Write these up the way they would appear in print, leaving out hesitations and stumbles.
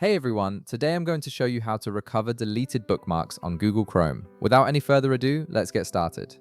Hey everyone, today I'm going to show you how to recover deleted bookmarks on Google Chrome. Without any further ado, let's get started.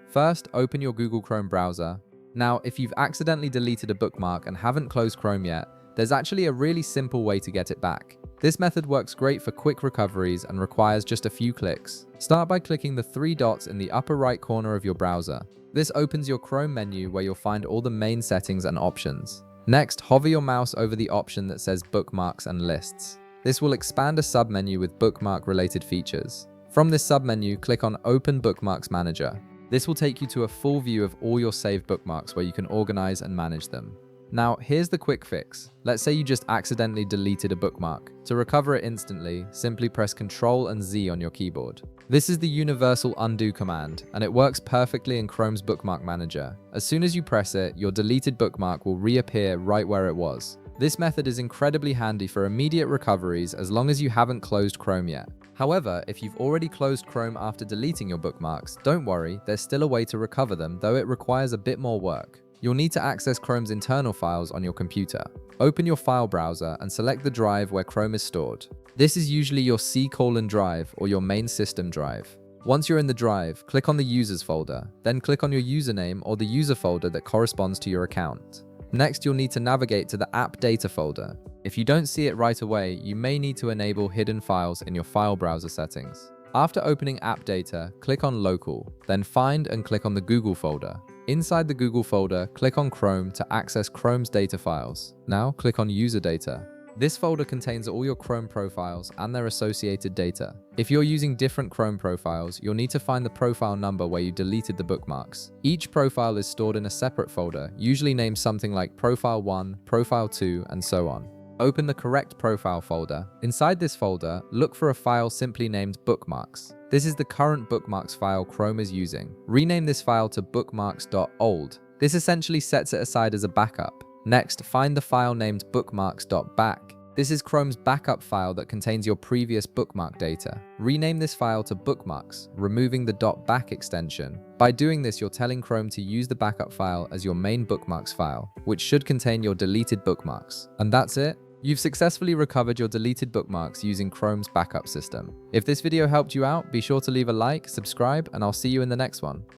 First, open your Google Chrome browser. Now, if you've accidentally deleted a bookmark and haven't closed Chrome yet, there's actually a really simple way to get it back. This method works great for quick recoveries and requires just a few clicks. Start by clicking the three dots in the upper right corner of your browser. This opens your Chrome menu where you'll find all the main settings and options. Next, hover your mouse over the option that says Bookmarks and Lists. This will expand a submenu with bookmark-related features. From this submenu, click on Open Bookmarks Manager. This will take you to a full view of all your saved bookmarks where you can organize and manage them. Now, here's the quick fix. Let's say you just accidentally deleted a bookmark. To recover it instantly, simply press Ctrl and Z on your keyboard. This is the universal undo command, and it works perfectly in Chrome's Bookmark Manager. As soon as you press it, your deleted bookmark will reappear right where it was. This method is incredibly handy for immediate recoveries as long as you haven't closed Chrome yet. However, if you've already closed Chrome after deleting your bookmarks, don't worry, there's still a way to recover them, though it requires a bit more work. You'll need to access Chrome's internal files on your computer. Open your file browser and select the drive where Chrome is stored. This is usually your C: drive or your main system drive. Once you're in the drive, click on the Users folder, then click on your username or the user folder that corresponds to your account. Next, you'll need to navigate to the App Data folder. If you don't see it right away, you may need to enable hidden files in your file browser settings. After opening App Data, click on Local, then find and click on the Google folder. Inside the Google folder, click on Chrome to access Chrome's data files. Now, click on User Data. This folder contains all your Chrome profiles and their associated data. If you're using different Chrome profiles, you'll need to find the profile number where you deleted the bookmarks. Each profile is stored in a separate folder, usually named something like Profile 1, Profile 2, and so on. Open the correct profile folder. Inside this folder, look for a file simply named Bookmarks. This is the current bookmarks file Chrome is using. Rename this file to bookmarks.old. This essentially sets it aside as a backup. Next, find the file named bookmarks.back. This is Chrome's backup file that contains your previous bookmark data. Rename this file to Bookmarks, removing the .back extension. By doing this, you're telling Chrome to use the backup file as your main bookmarks file, which should contain your deleted bookmarks. And that's it. You've successfully recovered your deleted bookmarks using Chrome's backup system. If this video helped you out, be sure to leave a like, subscribe, and I'll see you in the next one.